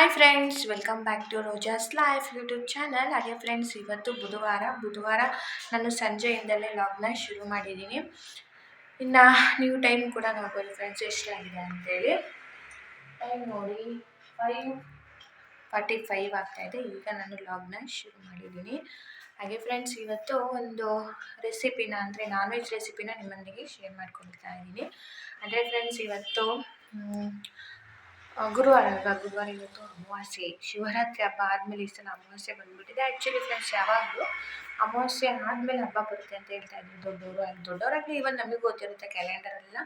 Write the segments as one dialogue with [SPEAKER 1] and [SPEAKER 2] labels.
[SPEAKER 1] Hi friends, welcome back to Roja's life YouTube channel. ಹಾಗೆ friends, ಇವತ್ತು ಬುಧವಾರ ನಾನು ಸಂಜೆಯಿಂದಲೇ ಲಾಗ್ನ ಶುರು ಮಾಡಿದ್ದೀನಿ. ಇನ್ನು ನೀವು ಟೈಮ್ ಕೂಡ ನೋಡ್ಬೋದು ಫ್ರೆಂಡ್ಸ್ ಎಷ್ಟಾಗಿದೆ ಅಂತೇಳಿ. ಟೈಮ್ ನೋಡಿ 5:45 ಆಗ್ತಾಯಿದೆ. ಈಗ ನಾನು ಲಾಗ್ನ ಶುರು ಮಾಡಿದ್ದೀನಿ. ಹಾಗೆ ಫ್ರೆಂಡ್ಸ್, ಇವತ್ತು ಒಂದು ರೆಸಿಪಿನ ಅಂದರೆ ನಾನ್ ವೆಜ್ ರೆಸಿಪಿನ ನಿಮ್ಮೊಂದಿಗೆ ಶೇರ್ ಮಾಡ್ಕೊಳ್ತಾ ಇದ್ದೀನಿ. ಅಂದರೆ ಫ್ರೆಂಡ್ಸ್, ಇವತ್ತು ಗುರುವಾರ ಇವತ್ತು ಅಮಾವಾಸ್ಯೆ, ಶಿವರಾತ್ರಿ ಹಬ್ಬ ಆದಮೇಲೆ ಈ ಸಲ ಅಮಾವಾಸ್ಯೆ ಬಂದುಬಿಟ್ಟಿದೆ. ಆ್ಯಕ್ಚುಲಿ ಫ್ರೆಂಡ್ಸ್, ಯಾವಾಗಲೂ ಅಮಾವಾಸ್ಯೆ ಆದಮೇಲೆ ಹಬ್ಬ ಬರುತ್ತೆ ಅಂತ ಹೇಳ್ತಾ ಇದ್ರು ದೊಡ್ಡವರಾಗಲಿ ಇವನ್ ನಮಗೆ ಗೊತ್ತಿರುತ್ತೆ, ಕ್ಯಾಲೆಂಡರೆಲ್ಲ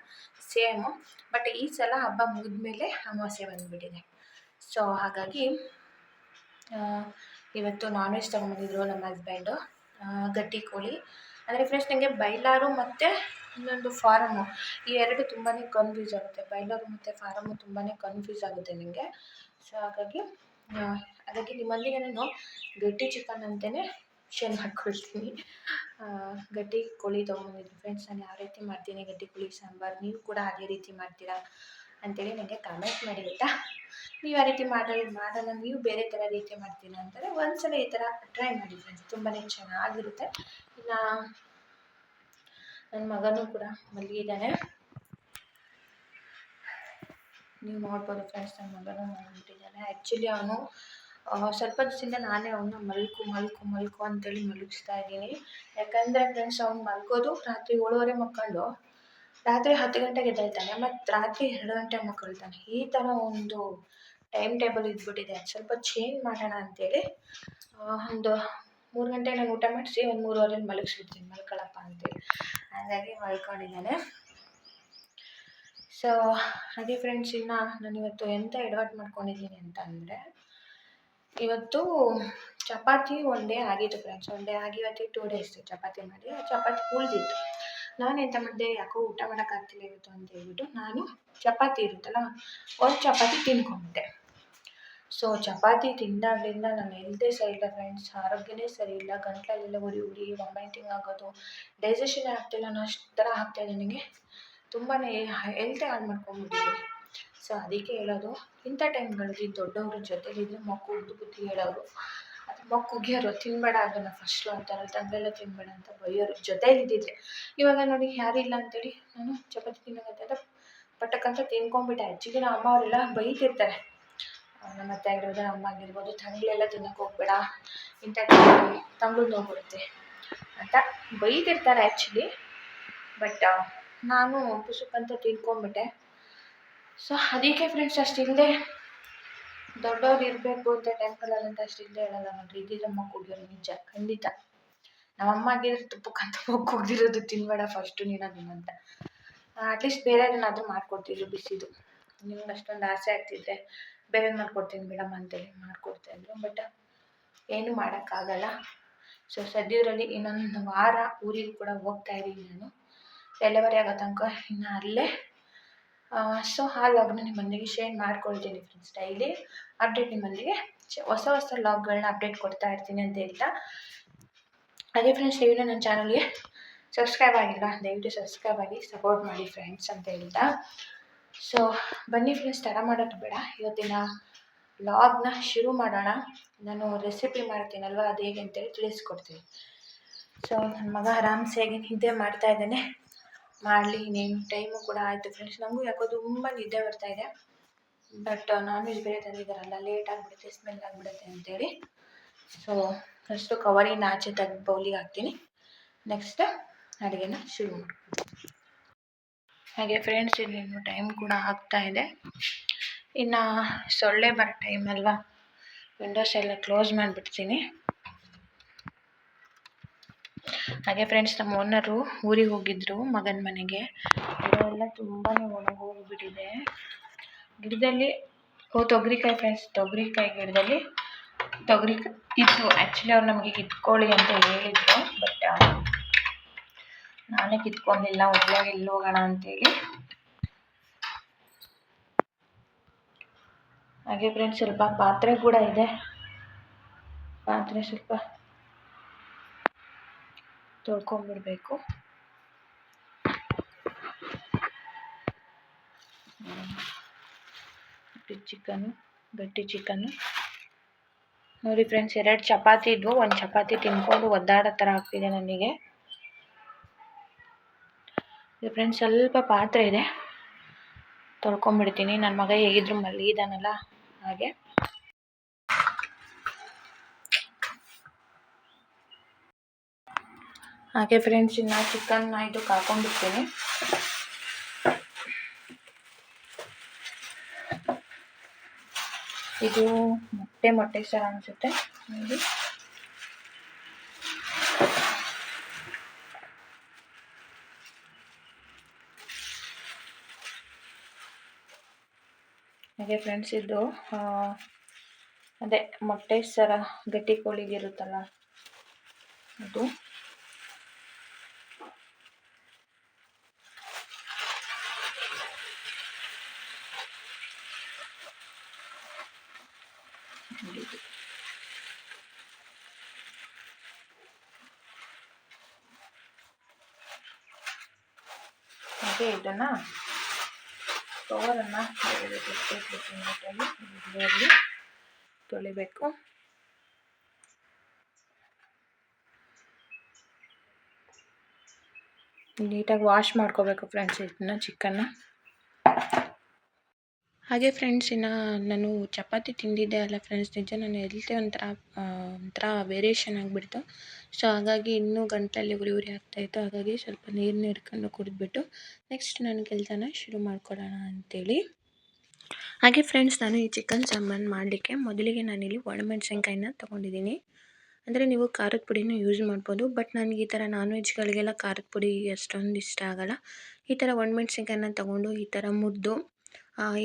[SPEAKER 1] ಸೇಮು. ಬಟ್ ಈ ಸಲ ಹಬ್ಬ ಮುಗಿದ್ಮೇಲೆ ಅಮಾವಾಸ್ಯೆ ಬಂದುಬಿಟ್ಟಿದೆ. ಸೊ ಹಾಗಾಗಿ ಇವತ್ತು ನಾನ್ ವೆಜ್ ತೊಗೊಂಬಂದಿದ್ರು ನಮ್ಮ ಹಸ್ಬೆಂಡು. ಗಟ್ಟಿ ಕೋಳಿ ಅಂದರೆ ಫ್ರೆಂಡ್ಸ್, ನನಗೆ ಬೈಲಾರು ಮತ್ತು ಇನ್ನೊಂದು ಫಾರಮ್ಮು, ಈ ಎರಡು ತುಂಬಾ ಕನ್ಫ್ಯೂಸ್ ಆಗುತ್ತೆ. ಬೈಲಾರು ಮತ್ತು ಫಾರಮ್ಮು ತುಂಬಾ ಕನ್ಫ್ಯೂಸ್ ಆಗುತ್ತೆ ನನಗೆ. ಸೊ ಹಾಗಾಗಿ ನಿಮ್ಮೊಂದಿಗೆ ನಾನು ಗಟ್ಟಿ ಚಿಕನ್ ಅಂತಲೇ ಶೇರ್ ಮಾಡ್ಕೊಳ್ತೀನಿ. ಗಟ್ಟಿ ಕೋಳಿ ತೊಗೊಂಬಂದಿದ್ರು ಫ್ರೆಂಡ್ಸ್. ನಾನು ಯಾವ ರೀತಿ ಮಾಡ್ತೀನಿ ಗಟ್ಟಿ ಕೋಳಿ ಸಾಂಬಾರು, ನೀವು ಕೂಡ ಅದೇ ರೀತಿ ಮಾಡ್ತೀರಾ ಅಂತೇಳಿ ನನಗೆ ಕಮೆಂಟ್ ಮಾಡಿ ಆಯಿತಾ. ನೀವು ಯಾವ ರೀತಿ ಮಾಡಲ್ಲ, ನೀವು ಬೇರೆ ಥರ ರೀತಿ ಮಾಡ್ತೀರಾ ಅಂತಾರೆ ಒಂದ್ಸಲ ಈ ಥರ ಟ್ರೈ ಮಾಡಿ ಫ್ರೆಂಡ್ಸ್, ತುಂಬಾ ಚೆನ್ನಾಗಿರುತ್ತೆ. ಇನ್ನು ನನ್ನ ಮಗನೂ ಕೂಡ ಮಲಗಿದ್ದಾನೆ, ನೀವು ನೋಡ್ಬೋದು ಫ್ರೆಂಡ್ಸ್. ನನ್ನ ಮಗನೂ ಮಲಗಿಬಿಟ್ಟಿದ್ದಾನೆ. ಆ್ಯಕ್ಚುಲಿ ಅವನು ಸ್ವಲ್ಪ ದಿವಸದಿಂದ ನಾನೇ ಅವನ್ನ ಮಲ್ಕು ಅಂತೇಳಿ ಮಲಗಿಸ್ತಾ ಇದ್ದೀನಿ. ಯಾಕಂದರೆ ಫ್ರೆಂಡ್ಸ್, ಅವ್ನು ಮಲ್ಗೋದು ರಾತ್ರಿ 7:30 ಮಕ್ಕಂಡು ರಾತ್ರಿ 10 ಗಂಟೆಗೆ ಎದ್ದೇಳ್ತಾನೆ, ಮತ್ತು ರಾತ್ರಿ 2 ಗಂಟೆಗೆ ಮಕ್ಕಳ್ತಾನೆ. ಈ ಥರ ಒಂದು ಟೈಮ್ ಟೇಬಲ್ ಇದ್ಬಿಟ್ಟಿದೆ. ಸ್ವಲ್ಪ ಚೇಂಜ್ ಮಾಡೋಣ ಅಂತೇಳಿ ಒಂದು 3 ಗಂಟೆಗೆ ನಾನು ಊಟ ಮಾಡಿಸಿ ಒಂದು 3:30 ಮಲಗಿಸ್ಬಿಡ್ತೀನಿ, ಮಲ್ಕೊಳ್ಳಪ್ಪ ಅಂತೇಳಿ. ಹಾಗಾಗಿ ಮಲ್ಕೊಂಡಿದ್ದಾನೆ. ಸೊ ಹಾಗೆ ಫ್ರೆಂಡ್ಸ್, ಇನ್ನು ನಾನು ಇವತ್ತು ಎಂಥ ಎಡವಟ್ಟು ಮಾಡ್ಕೊಂಡಿದ್ದೀನಿ ಅಂತ ಅಂದರೆ, ಇವತ್ತು ಚಪಾತಿ ಒನ್ ಡೇ ಆಗಿತ್ತು ಫ್ರೆಂಡ್ಸ್. ಒನ್ ಡೇ ಆಗಿ ಇವತ್ತು 2 ಡೇಸ್ ಚಪಾತಿ ಮಾಡಿ, ಚಪಾತಿ ಉಳಿದಿತ್ತು. ನಾನು ಎಂಥ ಮಾಡಿದೆ, ಯಾಕೋ ಊಟ ಮಾಡೋಕ್ಕಾಗ್ತಿಲ್ಲ ಇವತ್ತು ಅಂತ ಹೇಳ್ಬಿಟ್ಟು ನಾನು ಚಪಾತಿ ಇರುತ್ತಲ್ಲ, ಒಂದು ಚಪಾತಿ ತಿನ್ಕೊಂಬಿಟ್ಟೆ. ಸೊ ಚಪಾತಿ ತಿಂದಾಗಲಿಂದ ನಾನು ಹೆಲ್ತೇ ಸರಿ ಇಲ್ಲ ಫ್ರೆಂಡ್ಸ್, ಆರೋಗ್ಯನೇ ಸರಿ ಇಲ್ಲ. ಗಂಟಲಲ್ಲೆಲ್ಲ ಉರಿ ವಾಮಿಟಿಂಗ್ ಆಗೋದು, ಡೈಜೆಷನ್ ಆಗ್ತಿಲ್ಲ ಅನ್ನೋ ಅಷ್ಟು ಥರ ಆಗ್ತಾಯಿದೆ ನನಗೆ. ತುಂಬಾ ಹೆಲ್ತೇ ಹಾಳು ಮಾಡ್ಕೊಂಡ್ಬಿಟ್ಟಿದ್ದೀನಿ. ಸೊ ಅದಕ್ಕೆ ಹೇಳೋದು, ಇಂಥ ಟೈಮ್ಗಳಲ್ಲಿ ದೊಡ್ಡವರು ಜೊತೆಲಿದ್ದರೆ ಮಕ್ಕಳು ಉದ್ದು ಬುದ್ಧಿ ಹೇಳೋರು, ಅದು ಮಕ್ಕಳು ಉಗಿಯೋರು, ತಿನ್ನಬೇಡ ಅದನ್ನು ಫಸ್ಟು ಅಂತಾರೆ, ತಂದೆಲ್ಲ ತಿನ್ನಬೇಡ ಅಂತ ಬೈಯೋರು ಜೊತೆಲಿದ್ದಿದ್ರೆ. ಇವಾಗ ನೋಡಿ ಯಾರೂ ಇಲ್ಲ ಅಂತೇಳಿ ನಾನು ಚಪಾತಿ ತಿನ್ನೋಕಂತ ಪಟ್ಟಕ್ಕಂತ ತಿನ್ಕೊಂಡ್ಬಿಟ್ಟೆ. ಆ್ಯಕ್ಚುಲಿ ನಮ್ಮ ಅಮ್ಮ ಅವರೆಲ್ಲ ಬೈತಿರ್ತಾರೆ, ನಮ್ಮ ಅತ್ತೆ ಆಗಿರ್ಬೋದು, ಅಮ್ಮ ಆಗಿರ್ಬೋದು, ತಂಗ್ಳೆಲ್ಲ ತಿನ್ನೋಕೆ ಹೋಗ್ಬೇಡ, ಇಂಥ ಟೈಮಲ್ಲಿ ತಂಗ್ಳು ನೋವು ಬರುತ್ತೆ ಅಂತ ಬೈತಿರ್ತಾರೆ ಆ್ಯಕ್ಚುಲಿ. ಬಟ್ ನಾನು ಪುಸುಕಂತ ತಿನ್ಕೊಂಬಿಟ್ಟೆ. ಸೊ ಅದಕ್ಕೆ ಫ್ರೆಂಡ್ಸ್, ಅಷ್ಟಿಲ್ಲದೆ ದೊಡ್ಡವ್ರು ಇರಬೇಕು ಅಂತ ಟೈಮ್ಗಳಲ್ಲಂತ ಅಷ್ಟಿಲ್ಲದೆ ಹೇಳಲ್ಲ ನೋಡ್ರಿ, ಇದ್ದಿದ್ರೆ ಮಕ್ಕ ಹೋಗಿರೋದು ನಿಜ, ಖಂಡಿತ. ನಮ್ಮಮ್ಮ ಆಗಿದ್ರೆ ತುಪ್ಪಕ್ಕಂತ ಮಕ್ಕ ಹೋಗಿರೋದು, ತಿನ್ನಬೇಡ ಫಸ್ಟು ನೀನು ಅದನ್ನು ಅಂತ. ಅಟ್ಲೀಸ್ಟ್ ಬೇರೆ ಏನಾದರೂ ಮಾಡಿಕೊಡ್ತಿದ್ರು ಬಿಸಿದು. ನಿಮ್ಗೆ ಅಷ್ಟೊಂದು ಆಸೆ ಆಗ್ತಿದ್ರೆ ಬೇರೆ ಮಾಡ್ಕೊಡ್ತೀನಿ ಮೇಡಮ್ ಅಂತೇಳಿ ಮಾಡಿಕೊಡ್ತಾಯಿದ್ರು. ಬಟ್ ಏನೂ ಮಾಡೋಕ್ಕಾಗಲ್ಲ. ಸೊ ಸದ್ಯದಲ್ಲಿ ಇನ್ನೊಂದು ವಾರ ಊರಿಗೆ ಕೂಡ ಹೋಗ್ತಾಯಿದ್ದೀನಿ ನಾನು, ಡೆಲಿವರಿ ಆಗೋ ತನಕ ಇನ್ನು ಅಲ್ಲೇ. ಸೊ ಆ ಲಾಗ್ನ ನಿಮ್ಮೊಂದಿಗೆ ಶೇರ್ ಮಾಡ್ಕೊಳ್ತೀನಿ ಫ್ರೆಂಡ್ಸ್. ಡೈಲಿ ಅಪ್ಡೇಟ್ ನಿಮ್ಮೊಂದಿಗೆ ಹೊಸ ಲಾಗ್ಗಳನ್ನ ಅಪ್ಡೇಟ್ ಕೊಡ್ತಾ ಇರ್ತೀನಿ ಅಂತ ಹೇಳ್ತಾ, ಅದೇ ಫ್ರೆಂಡ್ಸ್, ನೀವು ನನ್ನ ಚಾನಲ್ಗೆ ಸಬ್ಸ್ಕ್ರೈಬ್ ಆಗಿಲ್ಲ, ದಯವಿಟ್ಟು ಸಬ್ಸ್ಕ್ರೈಬ್ ಆಗಿ ಸಪೋರ್ಟ್ ಮಾಡಿ ಫ್ರೆಂಡ್ಸ್ ಅಂತ ಹೇಳ್ತಾ. ಸೊ ಬನ್ನಿ ಫ್ರೆಂಡ್ಸ್, ತಡ ಮಾಡೋದು ಬೇಡ, ಇವತ್ತಿನ ಲಾಗ್ನ ಶುರು ಮಾಡೋಣ. ನಾನು ರೆಸಿಪಿ ಮಾಡ್ತೀನಲ್ವ, ಅದು ಹೇಗೆ ಅಂತೇಳಿ ತಿಳಿಸ್ಕೊಡ್ತೀನಿ. ಸೊ ನನ್ನ ಮಗ ಆರಾಮ್ಸೆಯಾಗಿ ನಿದ್ದೆ ಮಾಡ್ತಾ ಇದ್ದಾನೆ, ಮಾಡಲಿ, ಇನ್ನೇನು ಟೈಮು ಕೂಡ ಆಯಿತು ಫ್ರೆಂಡ್ಸ್. ನನಗೂ ಯಾಕೋ ತುಂಬ ನಿದ್ದೆ ಬರ್ತಾಯಿದೆ. ಬಟ್ ನಾನ್ ವೆಜ್ ಬೇರೆ ತಂದಿದ್ದಾರಲ್ಲ, ಲೇಟ್ ಆಗಿಬಿಡುತ್ತೆ, ಸ್ಮೆಲ್ ಆಗಿಬಿಡುತ್ತೆ ಅಂತೇಳಿ. ಸೊ ಫಸ್ಟು ಕವರಿನ ಆಚೆ ತೆಗೆದು ಬೌಲಿಗೆ ಹಾಕ್ತೀನಿ, ನೆಕ್ಸ್ಟ್ ಅಡುಗೆನ ಶುರು ಮಾಡ್ತೀನಿ. ಹಾಗೆ ಫ್ರೆಂಡ್ಸ್, ಇನ್ನೇನು ಟೈಮ್ ಕೂಡ ಆಗ್ತಾಯಿದೆ. ಇನ್ನು ಸೊಳ್ಳೆ ಬರೋ ಟೈಮ್ ಅಲ್ವಾ, ವಿಂಡೋಸ್ ಎಲ್ಲ ಕ್ಲೋಸ್ ಮಾಡಿಬಿಡ್ತೀನಿ. ಹಾಗೆ ಫ್ರೆಂಡ್ಸ್, ನಮ್ಮ ಓನರು ಊರಿಗೆ ಹೋಗಿದ್ದರು ಮಗನ ಮನೆಗೆ. ಗಿಡ ಎಲ್ಲ ತುಂಬಾ ಒಣಗೋಗಿಬಿಟ್ಟಿದೆ. ಗಿಡದಲ್ಲಿ ತೊಗರಿಕಾಯಿ ಫ್ರೆಂಡ್ಸ್, ತೊಗರಿಕಾಯಿ ಗಿಡದಲ್ಲಿ ತೊಗರಿಕಾಯಿ ಇತ್ತು. ಆ್ಯಕ್ಚುಲಿ ಅವ್ರು ನಮಗೆ ಕಿತ್ಕೊಳ್ಳಿ ಅಂತ ಹೇಳಿದರು, ಬಟ್ ನಾನೇ ಕಿತ್ಕೊಂಡಿಲ್ಲ, ಒಬ್ಬಳಾಗಿ ಎಲ್ಲಿ ಹೋಗೋಣ ಅಂತೇಳಿ. ಹಾಗೆ ಫ್ರೆಂಡ್ಸ್, ಸ್ವಲ್ಪ ಪಾತ್ರೆ ಕೂಡ ಇದೆ, ಪಾತ್ರೆ ಸ್ವಲ್ಪ ತೊಳ್ಕೊಂಬಿಡ್ಬೇಕು. ಚಿಕನ್ನು ಗಟ್ಟಿ ಚಿಕನ್ನು ನೋಡಿ ಫ್ರೆಂಡ್ಸ್. 2 ಚಪಾತಿ ಇದ್ವು, ಒಂದು ಚಪಾತಿ ತಿನ್ಕೊಂಡು ಒದ್ದಾಡೋ ಥರ ಆಗ್ತಿದೆ ನನಗೆ. ಫ್ರೆಂಡ್ಸ್ ಸ್ವಲ್ಪ ಪಾತ್ರೆ ಇದೆ, ತೊಳ್ಕೊಂಬಿಡ್ತೀನಿ. ನನ್ನ ಮಗ ಹೇಗಿದ್ರು ಮಲಗಿದಾನಲ್ಲ ಹಾಗೆ. ಫ್ರೆಂಡ್ಸ್ ಇನ್ನು ಚಿಕನ್ನ ಇದಕ್ಕೆ ಹಾಕೊಂಡ್ಬಿಡ್ತೀನಿ. ಇದು ಮೊಟ್ಟೆ ಸಾರು ಅನಿಸುತ್ತೆ ನೋಡಿ. ಹಾಗೆ ಫ್ರೆಂಡ್ಸ್ ಇದು ಅದೇ ಮೊಟ್ಟೆ ಸರ ಗಟ್ಟಿ ಕೋಳಿಗಿರುತ್ತಲ್ಲ ಅದು. ಹಾಗೆ ಇದನ್ನ ಕವರನ್ನು ತೊಳಿಬೇಕು. ನೀಟಾಗಿ ವಾಶ್ ಮಾಡ್ಕೋಬೇಕು ಫ್ರೆಂಡ್ಸ್ ಇದನ್ನ ಚಿಕನ್ನ. ಹಾಗೆ ಫ್ರೆಂಡ್ಸ್ ಇನ್ನು ನಾನು ಚಪಾತಿ ತಿಂದಿದ್ದೆ ಅಲ್ಲ ಫ್ರೆಂಡ್ಸ್, ನಿಜ ನಾನು ಹೆಲ್ತೆ ಒಂಥರ ವೇರಿಯೇಷನ್ ಆಗಿಬಿಡ್ತು. ಸೊ ಹಾಗಾಗಿ ಇನ್ನೂ ಗಂಟಲಲ್ಲಿ ಉರಿ ಆಗ್ತಾಯಿತ್ತು. ಹಾಗಾಗಿ ಸ್ವಲ್ಪ ನೀರನ್ನ ಹಿಡ್ಕೊಂಡು ಕುಡಿದ್ಬಿಟ್ಟು ನೆಕ್ಸ್ಟ್ ನಾನು ಕೆಲಸನ ಶುರು ಮಾಡ್ಕೊಳ್ಳೋಣ ಅಂಥೇಳಿ. ಹಾಗೆ ಫ್ರೆಂಡ್ಸ್ ನಾನು ಈ ಚಿಕನ್ ಸಾಂಬಾರು ಮಾಡಲಿಕ್ಕೆ ಮೊದಲಿಗೆ ನಾನಿಲ್ಲಿ ಒಣಮೆಣಸಿನ್ಕಾಯಿನ ತೊಗೊಂಡಿದ್ದೀನಿ. ಅಂದರೆ ನೀವು ಖಾರದ ಪುಡಿನೂ ಯೂಸ್ ಮಾಡ್ಬೋದು, ಬಟ್ ನನಗೆ ಈ ಥರ ನಾನ್ ವೆಜ್ಗಳಿಗೆಲ್ಲ ಖಾರದ ಪುಡಿ ಅಷ್ಟೊಂದು ಇಷ್ಟ ಆಗೋಲ್ಲ. ಈ ಥರ ಒಣಮೆಣ್ಸಿನ್ಕಾಯಿನ ತೊಗೊಂಡು ಈ ಥರ ಮುರಿದು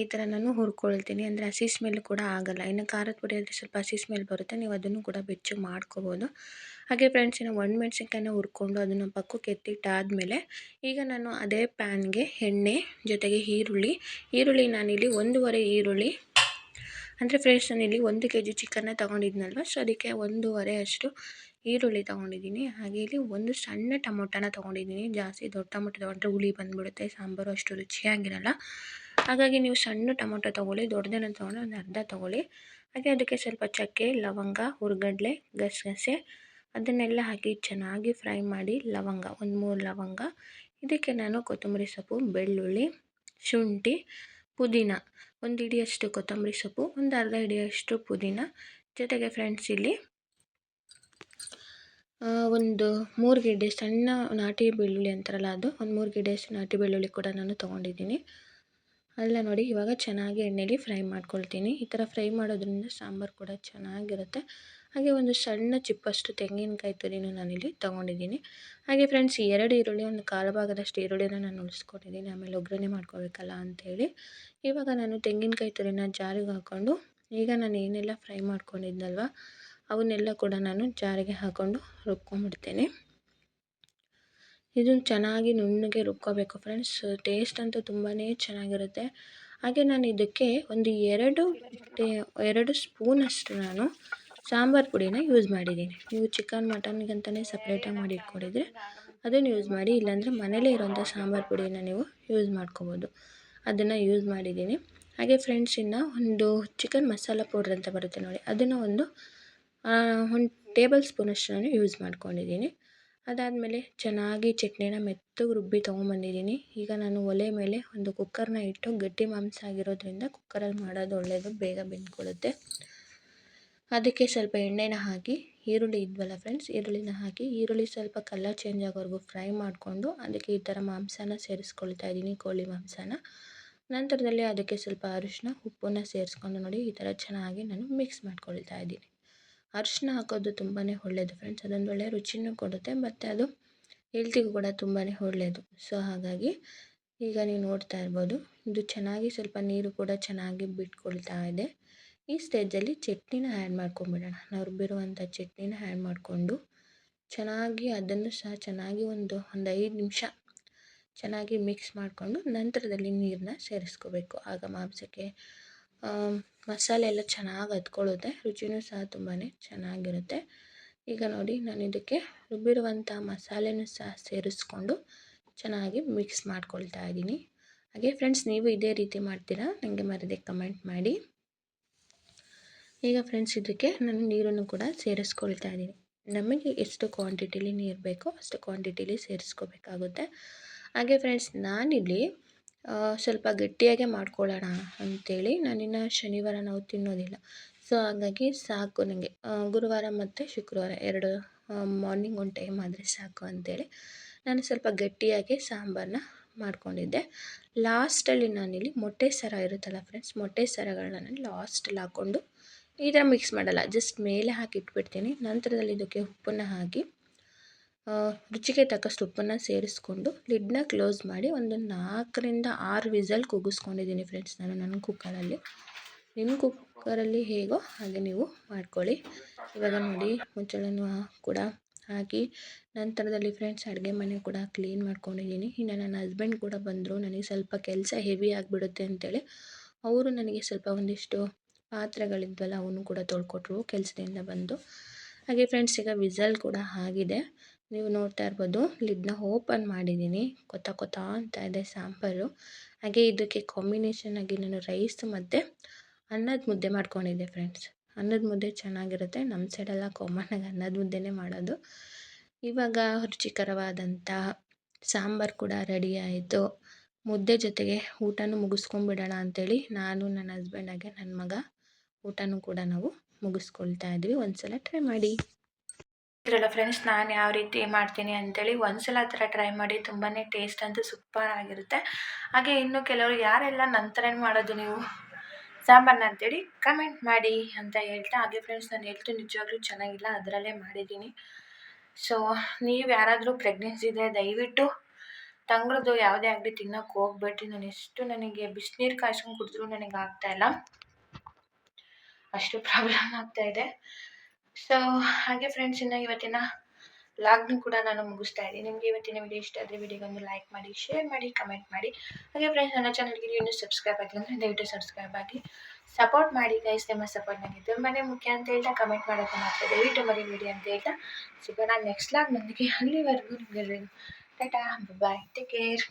[SPEAKER 1] ಈ ಥರ ನಾನು ಹುರ್ಕೊಳ್ತೀನಿ. ಅಂದರೆ ಹಸಿ ಸ್ಮೆಲ್ ಕೂಡ ಆಗೋಲ್ಲ. ಇನ್ನು ಖಾರದ ಪುಡಿ ಆದರೆ ಸ್ವಲ್ಪ ಹಸಿ ಸ್ಮೆಲ್ ಬರುತ್ತೆ, ನೀವು ಅದನ್ನು ಕೂಡ ಬೆಚ್ಚಗೆ ಮಾಡ್ಕೋಬೋದು. ಹಾಗೆ ಫ್ರೆಂಡ್ಸ್ ಇನ್ನು ಒಣಮೆಣ್ಸಿನ್ಕಾಯಿನ ಹುರ್ಕೊಂಡು ಅದನ್ನು ಪಕ್ಕಕ್ಕೆ ಎತ್ತಿಟ್ಟಾದಮೇಲೆ ಈಗ ನಾನು ಅದೇ ಪ್ಯಾನ್ಗೆ ಎಣ್ಣೆ ಜೊತೆಗೆ ಈರುಳ್ಳಿ ನಾನಿಲ್ಲಿ 1.5 ಈರುಳ್ಳಿ, ಅಂದರೆ ಫ್ರೆಂಡ್ಸ್ ನಾನಿಲ್ಲಿ 1 kg ಚಿಕನ್ನ ತೊಗೊಂಡಿದ್ನಲ್ವ, ಸೊ ಅದಕ್ಕೆ 1.5 ಅಷ್ಟು ಈರುಳ್ಳಿ ತೊಗೊಂಡಿದ್ದೀನಿ. ಹಾಗೆ ಇಲ್ಲಿ ಒಂದು ಸಣ್ಣ ಟೊಮೊಟೊನ ತೊಗೊಂಡಿದ್ದೀನಿ. ಜಾಸ್ತಿ ದೊಡ್ಡ ಟೊಮೊಟೊ ತೊಗೊಂಡ್ರೆ ಹುಳಿ ಬಂದುಬಿಡುತ್ತೆ, ಸಾಂಬಾರು ಅಷ್ಟು ರುಚಿಯಾಗಿರಲ್ಲ. ಹಾಗಾಗಿ ನೀವು ಸಣ್ಣ ಟೊಮೊಟೊ ತೊಗೊಳ್ಳಿ, ದೊಡ್ಡದನ್ನು ತೊಗೊಂಡು ಒಂದು ಅರ್ಧ ತೊಗೊಳ್ಳಿ. ಹಾಗೆ ಅದಕ್ಕೆ ಸ್ವಲ್ಪ ಚಕ್ಕೆ, ಲವಂಗ, ಹುರ್ಗಡ್ಲೆ, ಗಸಗಸೆ ಅದನ್ನೆಲ್ಲ ಹಾಕಿ ಚೆನ್ನಾಗಿ ಫ್ರೈ ಮಾಡಿ. ಲವಂಗ ಒಂದು 3 ಲವಂಗ, ಇದಕ್ಕೆ ನಾನು ಕೊತ್ತಂಬರಿ ಸೊಪ್ಪು, ಬೆಳ್ಳುಳ್ಳಿ, ಶುಂಠಿ, ಪುದೀನ, 1 ಹಿಡಿಯಷ್ಟು ಕೊತ್ತಂಬರಿ ಸೊಪ್ಪು, ಒಂದು ಅರ್ಧ ಹಿಡಿಯಷ್ಟು ಪುದೀನ, ಜೊತೆಗೆ ಫ್ರೆಂಡ್ಸ್ ಇಲ್ಲಿ ಒಂದು 3 ಗೆಡ್ಡೆ ಸಣ್ಣ ನಾಟಿ ಬೆಳ್ಳುಳ್ಳಿ ಅಂತಾರಲ್ಲ ಅದು, ಒಂದು 3 ಗೆಡ್ಡೆಯಷ್ಟು ನಾಟಿ ಬೆಳ್ಳುಳ್ಳಿ ಕೂಡ ನಾನು ತೊಗೊಂಡಿದ್ದೀನಿ. ಅಲ್ಲ ನೋಡಿ, ಇವಾಗ ಚೆನ್ನಾಗಿ ಎಣ್ಣೆಲಿ ಫ್ರೈ ಮಾಡ್ಕೊಳ್ತೀನಿ. ಈ ಥರ ಫ್ರೈ ಮಾಡೋದ್ರಿಂದ ಸಾಂಬಾರು ಕೂಡ ಚೆನ್ನಾಗಿರುತ್ತೆ. ಹಾಗೆ ಒಂದು ಸಣ್ಣ ಚಿಪ್ಪಷ್ಟು ತೆಂಗಿನಕಾಯಿ ತುರಿನೂ ನಾನಿಲ್ಲಿ ತೊಗೊಂಡಿದ್ದೀನಿ. ಹಾಗೆ ಫ್ರೆಂಡ್ಸ್ 2 ಈರುಳ್ಳಿ, ಒಂದು ಕಾಲು ಭಾಗದಷ್ಟು ಈರುಳ್ಳಿನ ನಾನು ಉಳಿಸ್ಕೊಂಡಿದ್ದೀನಿ, ಆಮೇಲೆ ಒಗ್ಗರಣೆ ಮಾಡ್ಕೋಬೇಕಲ್ಲ ಅಂಥೇಳಿ. ಇವಾಗ ನಾನು ತೆಂಗಿನಕಾಯಿ ತುರಿನ ಜಾರಿಗೆ ಹಾಕ್ಕೊಂಡು ಈಗ ನಾನು ಏನೆಲ್ಲ ಫ್ರೈ ಮಾಡ್ಕೊಂಡಿದ್ನಲ್ವ ಅವನ್ನೆಲ್ಲ ಕೂಡ ನಾನು ಜಾರಿಗೆ ಹಾಕ್ಕೊಂಡು ರುಬ್ಕೊಂಡ್ಬಿಡ್ತೇನೆ. ಇದನ್ನು ಚೆನ್ನಾಗಿ ನುಣ್ಣಗೆ ರುಬ್ಕೋಬೇಕು ಫ್ರೆಂಡ್ಸ್. ಟೇಸ್ಟ್ ಅಂತೂ ತುಂಬಾ ಚೆನ್ನಾಗಿರುತ್ತೆ. ಹಾಗೆ ನಾನು ಇದಕ್ಕೆ ಒಂದು 2 ಸ್ಪೂನಷ್ಟು ನಾನು ಸಾಂಬಾರು ಪುಡಿನ ಯೂಸ್ ಮಾಡಿದ್ದೀನಿ. ನೀವು ಚಿಕನ್ ಮಟನ್ಗಂತಲೇ ಸಪ್ರೇಟಾಗಿ ಮಾಡಿ ಇಟ್ಕೊಂಡಿದ್ರೆ ಅದನ್ನು ಯೂಸ್ ಮಾಡಿ, ಇಲ್ಲಾಂದರೆ ಮನೇಲೇ ಇರೋಂಥ ಸಾಂಬಾರು ಪುಡಿನ ನೀವು ಯೂಸ್ ಮಾಡ್ಕೋಬೋದು, ಅದನ್ನು ಯೂಸ್ ಮಾಡಿದ್ದೀನಿ. ಹಾಗೆ ಫ್ರೆಂಡ್ಸ್ ಇನ್ನು ಒಂದು ಚಿಕನ್ ಮಸಾಲ ಪೌಡ್ರ್ ಅಂತ ಬರುತ್ತೆ ನೋಡಿ, ಅದನ್ನು ಒಂದು 1 ಟೇಬಲ್ ಸ್ಪೂನಷ್ಟು ನಾನು ಯೂಸ್ ಮಾಡ್ಕೊಂಡಿದ್ದೀನಿ. ಅದಾದಮೇಲೆ ಚೆನ್ನಾಗಿ ಚಟ್ನಿನ ಮೆತ್ತಗೆ ರುಬ್ಬಿ ತೊಗೊಂಬಂದಿದ್ದೀನಿ. ಈಗ ನಾನು ಒಲೆ ಮೇಲೆ ಒಂದು ಕುಕ್ಕರ್ನ ಇಟ್ಟು, ಗಟ್ಟಿ ಮಾಂಸ ಆಗಿರೋದ್ರಿಂದ ಕುಕ್ಕರಲ್ಲಿ ಮಾಡೋದು ಒಳ್ಳೆಯದು, ಬೇಗ ಬೆಂದ್ಕೊಳ್ಳುತ್ತೆ. ಅದಕ್ಕೆ ಸ್ವಲ್ಪ ಎಣ್ಣೆನ ಹಾಕಿ, ಈರುಳ್ಳಿ ಇದ್ವಲ್ಲ ಫ್ರೆಂಡ್ಸ್, ಈರುಳ್ಳಿನ ಹಾಕಿ, ಈರುಳ್ಳಿ ಸ್ವಲ್ಪ ಕಲರ್ ಚೇಂಜ್ ಆಗೋವರೆಗೂ ಫ್ರೈ ಮಾಡಿಕೊಂಡು ಅದಕ್ಕೆ ಈ ಥರ ಮಾಂಸನ ಸೇರಿಸ್ಕೊಳ್ತಾ ಇದ್ದೀನಿ, ಕೋಳಿ ಮಾಂಸನ. ನಂತರದಲ್ಲಿ ಅದಕ್ಕೆ ಸ್ವಲ್ಪ ಅರಿಶಿನ, ಉಪ್ಪನ್ನ ಸೇರಿಸ್ಕೊಂಡು ನೋಡಿ ಈ ಥರ ಚೆನ್ನಾಗಿ ನಾನು ಮಿಕ್ಸ್ ಮಾಡ್ಕೊಳ್ತಾ ಇದ್ದೀನಿ. ಅರಿಶಿನ ಹಾಕೋದು ತುಂಬಾ ಒಳ್ಳೆಯದು ಫ್ರೆಂಡ್ಸ್, ಅದೊಂದು ಒಳ್ಳೆಯ ರುಚಿನೂ ಕೊಡುತ್ತೆ, ಮತ್ತು ಅದು ಹೆಲ್ತಿಗೂ ಕೂಡ ತುಂಬಾ ಒಳ್ಳೆಯದು. ಸೊ ಹಾಗಾಗಿ ಈಗ ನೀವು ನೋಡ್ತಾ ಇರ್ಬೋದು, ಇದು ಚೆನ್ನಾಗಿ ಸ್ವಲ್ಪ ನೀರು ಕೂಡ ಚೆನ್ನಾಗಿ ಬಿಟ್ಕೊಳ್ತಾ ಇದೆ. ಈ ಸ್ಟೇಜಲ್ಲಿ ಚಟ್ನಿನ ಆ್ಯಡ್ ಮಾಡ್ಕೊಂಬಿಡೋಣ. ನಾವು ರುಬ್ಬಿರುವಂಥ ಚಟ್ನಿನ ಆ್ಯಡ್ ಮಾಡಿಕೊಂಡು ಚೆನ್ನಾಗಿ ಅದನ್ನು ಸಹ ಚೆನ್ನಾಗಿ ಒಂದು 5 ನಿಮಿಷ ಚೆನ್ನಾಗಿ ಮಿಕ್ಸ್ ಮಾಡಿಕೊಂಡು ನಂತರದಲ್ಲಿ ನೀರನ್ನ ಸೇರಿಸ್ಕೋಬೇಕು. ಆಗ ಮಾಂಸಕ್ಕೆ ಮಸಾಲೆ ಎಲ್ಲ ಚೆನ್ನಾಗಿ ಹತ್ಕೊಳ್ಳುತ್ತೆ, ರುಚಿನೂ ಸಹ ತುಂಬಾ ಚೆನ್ನಾಗಿರುತ್ತೆ. ಈಗ ನೋಡಿ ನಾನು ಇದಕ್ಕೆ ರುಬ್ಬಿರುವಂಥ ಮಸಾಲೆನೂ ಸಹ ಸೇರಿಸ್ಕೊಂಡು ಚೆನ್ನಾಗಿ ಮಿಕ್ಸ್ ಮಾಡ್ಕೊಳ್ತಾ ಇದ್ದೀನಿ. ಹಾಗೆ ಫ್ರೆಂಡ್ಸ್ ನೀವು ಇದೇ ರೀತಿ ಮಾಡ್ತೀರಾ ನನಗೆ ಮರದೇ ಕಮೆಂಟ್ ಮಾಡಿ. ಈಗ ಫ್ರೆಂಡ್ಸ್ ಇದಕ್ಕೆ ನಾನು ನೀರನ್ನು ಕೂಡ ಸೇರಿಸ್ಕೊಳ್ತಾ ಇದ್ದೀನಿ. ನಮಗೆ ಎಷ್ಟು ಕ್ವಾಂಟಿಟಿಲಿ ನೀರು ಬೇಕೋ ಅಷ್ಟು ಕ್ವಾಂಟಿಟಿಲಿ ಸೇರಿಸ್ಕೋಬೇಕಾಗುತ್ತೆ. ಹಾಗೆ ಫ್ರೆಂಡ್ಸ್ ನಾನಿಲ್ಲಿ ಸ್ವಲ್ಪ ಗಟ್ಟಿಯಾಗೆ ಮಾಡ್ಕೊಳ್ಳೋಣ ಅಂಥೇಳಿ ನಾನಿನ್ನು ಶನಿವಾರ ನಾವು ತಿನ್ನೋದಿಲ್ಲ. ಸೊ ಹಾಗಾಗಿ ಸಾಕು ನನಗೆ ಗುರುವಾರ ಮತ್ತು ಶುಕ್ರವಾರ 2 ಮಾರ್ನಿಂಗ್ ಒಂದು ಟೈಮ್ ಆದರೆ ಸಾಕು ಅಂಥೇಳಿ ನಾನು ಸ್ವಲ್ಪ ಗಟ್ಟಿಯಾಗಿ ಸಾಂಬಾರನ್ನ ಮಾಡ್ಕೊಂಡಿದ್ದೆ. ಲಾಸ್ಟಲ್ಲಿ ನಾನಿಲ್ಲಿ ಮೊಟ್ಟೆ ಸರ ಇರುತ್ತಲ್ಲ ಫ್ರೆಂಡ್ಸ್, ಮೊಟ್ಟೆ ಸರಗಳನ್ನ ನಾನು ಲಾಸ್ಟಲ್ಲಿ ಹಾಕ್ಕೊಂಡು ಈ ಥರ ಮಿಕ್ಸ್ ಮಾಡಲ್ಲ, ಜಸ್ಟ್ ಮೇಲೆ ಹಾಕಿ ಇಟ್ಬಿಡ್ತೀನಿ. ನಂತರದಲ್ಲಿ ಇದಕ್ಕೆ ಉಪ್ಪನ್ನು ಹಾಕಿ ರುಚಿಗೆ ತಕ್ಕಷ್ಟು ಉಪ್ಪನ್ನು ಸೇರಿಸ್ಕೊಂಡು ಲಿಡ್ನ ಕ್ಲೋಸ್ ಮಾಡಿ ಒಂದು 4ರಿಂದ 6 ವಿಸಲ್ ಕೂಗಿಸ್ಕೊಂಡಿದ್ದೀನಿ ಫ್ರೆಂಡ್ಸ್ ನಾನು ನನ್ನ ಕುಕ್ಕರಲ್ಲಿ. ನಿಮ್ಮ ಕುಕ್ಕರಲ್ಲಿ ಹೇಗೋ ಹಾಗೆ ನೀವು ಮಾಡ್ಕೊಳ್ಳಿ. ಇವಾಗ ನೋಡಿ ಮುಚ್ಚಳನ್ನು ಕೂಡ ಹಾಕಿ ನಂತರದಲ್ಲಿ ಫ್ರೆಂಡ್ಸ್ ಅಡುಗೆ ಮನೆ ಕೂಡ ಕ್ಲೀನ್ ಮಾಡ್ಕೊಂಡಿದ್ದೀನಿ. ಇನ್ನು ನನ್ನ ಹಸ್ಬೆಂಡ್ ಕೂಡ ಬಂದರು, ನನಗೆ ಸ್ವಲ್ಪ ಕೆಲಸ ಹೆವಿ ಆಗಿಬಿಡುತ್ತೆ ಅಂತೇಳಿ ಅವರು ನನಗೆ ಸ್ವಲ್ಪ ಒಂದಿಷ್ಟು ಪಾತ್ರೆಗಳಿದ್ವಲ್ಲ ಅವನ್ನು ಕೂಡ ತೊಳ್ಕೊಟ್ರು ಕೆಲಸದಿಂದ ಬಂದು. ಹಾಗೆ ಫ್ರೆಂಡ್ಸ್ ಈಗ ವಿಸಲ್ ಕೂಡ ಆಗಿದೆ, ನೀವು ನೋಡ್ತಾ ಇರ್ಬೋದು. ಲಿಡ್ನ ಓಪನ್ ಮಾಡಿದ್ದೀನಿ, ಕೊತ್ತ ಕೊತ್ತ ಅಂತ ಇದೆ ಸಾಂಬಾರು. ಹಾಗೆ ಇದಕ್ಕೆ ಕಾಂಬಿನೇಷನ್ ಆಗಿ ನಾನು ರೈಸ್ ಮತ್ತು ಅನ್ನದ ಮುದ್ದೆ ಮಾಡ್ಕೊಂಡಿದ್ದೆ ಫ್ರೆಂಡ್ಸ್. ಅನ್ನದ ಮುದ್ದೆ ಚೆನ್ನಾಗಿರುತ್ತೆ, ನಮ್ಮ ಸೈಡೆಲ್ಲ ಕಾಮನ್ನಾಗಿ ಅನ್ನದ ಮುದ್ದೆನೇ ಮಾಡೋದು. ಇವಾಗ ರುಚಿಕರವಾದಂಥ ಸಾಂಬಾರು ಕೂಡ ರೆಡಿ ಆಯಿತು. ಮುದ್ದೆ ಜೊತೆಗೆ ಊಟನೂ ಮುಗಿಸ್ಕೊಂಬಿಡೋಣ ಅಂಥೇಳಿ ನಾನು ನನ್ನ ಹಸ್ಬೆಂಡ್ ಹಾಗೆ ನನ್ನ ಮಗ ಊಟನೂ ಕೂಡ ನಾವು ಮುಗಿಸ್ಕೊಳ್ತಾ ಇದ್ವಿ. ಒಂದ್ಸಲ ಟ್ರೈ ಮಾಡಿ. ಇದ್ರಲ್ಲ ಫ್ರೆಂಡ್ಸ್ ನಾನು ಯಾವ ರೀತಿ ಮಾಡ್ತೀನಿ ಅಂತೇಳಿ ಒಂದ್ಸಲ ಆ ಥರ ಟ್ರೈ ಮಾಡಿ, ತುಂಬಾ ಟೇಸ್ಟ್ ಅಂತೂ ಸೂಪರ್ ಆಗಿರುತ್ತೆ. ಹಾಗೆ ಇನ್ನು ಕೆಲವರು ಯಾರೆಲ್ಲ ನನ್ನ ಥರನೇ ಮಾಡೋದು ನೀವು ಸಾಂಬಾರನ್ನ ಅಂತೇಳಿ ಕಮೆಂಟ್ ಮಾಡಿ ಅಂತ ಹೇಳ್ತಾ, ಹಾಗೆ ಫ್ರೆಂಡ್ಸ್ ನಾನು ಹೇಳ್ತು ನಿಜವಾಗ್ಲೂ ಚೆನ್ನಾಗಿಲ್ಲ, ಅದರಲ್ಲೇ ಮಾಡಿದ್ದೀನಿ. ಸೊ ನೀವು ಯಾರಾದರೂ ಪ್ರೆಗ್ನೆನ್ಸಿ ಇದ್ದರೆ ದಯವಿಟ್ಟು ತಂಗಳದ್ದು ಯಾವುದೇ ಆಗಲಿ ತಿನ್ನೋಕ್ಕೆ ಹೋಗ್ಬೇಡ್ರಿ. ನನಗೆ ಬಿಸಿನೀರು ಕಾಯ್ಸ್ಕೊಂಡು ಕುಡಿದ್ರೂ ನನಗೆ ಆಗ್ತಾಯಿಲ್ಲ, ಅಷ್ಟು ಪ್ರಾಬ್ಲಮ್ ಆಗ್ತಾಯಿದೆ. ಸೊ ಹಾಗೆ ಫ್ರೆಂಡ್ಸ್ ಇನ್ನು ಇವತ್ತಿನ ವ್ಲಾಗ್ನು ಕೂಡ ನಾನು ಮುಗಿಸ್ತಾ ಇದ್ದೀನಿ. ನಿಮಗೆ ಇವತ್ತಿನ ವಿಡಿಯೋ ಇಷ್ಟ ಆದರೆ ವಿಡಿಯೋಗೊಂದು ಲೈಕ್ ಮಾಡಿ, ಶೇರ್ ಮಾಡಿ, ಕಮೆಂಟ್ ಮಾಡಿ. ಹಾಗೆ ಫ್ರೆಂಡ್ಸ್ ನನ್ನ ಚಾನಲ್ಗೆ ಇನ್ನೂ ಸಬ್ಸ್ಕ್ರೈಬ್ ಆಗಿಲ್ಲ ಅಂದರೆ ದಯವಿಟ್ಟು ಸಬ್ಸ್ಕ್ರೈಬ್ ಆಗಿ ಸಪೋರ್ಟ್ ಮಾಡಿ ಗೈಸ್. ನಿಮ್ಮ ಸಪೋರ್ಟ್ ನನಗೆ ತುಂಬಾ ಮುಖ್ಯ ಅಂತ ಹೇಳ್ತಾ, ಕಮೆಂಟ್ ಮಾಡೋಕ್ಕೆ ಮಾತ್ರ ದಯವಿಟ್ಟು ಮರಿಬೇಡಿ ಅಂತ ಹೇಳ್ತಾ ಸಿಗೋಣ ನೆಕ್ಸ್ಟ್ ವ್ಲಾಗ್ನೊಂದಿಗೆ. ಅಲ್ಲಿವರೆಗೂ ನಿಮಗೆಲ್ಲರಿಗೂ ಟಾಟಾ, ಬಾಯ್, ಟೇಕ್ ಕೇರ್.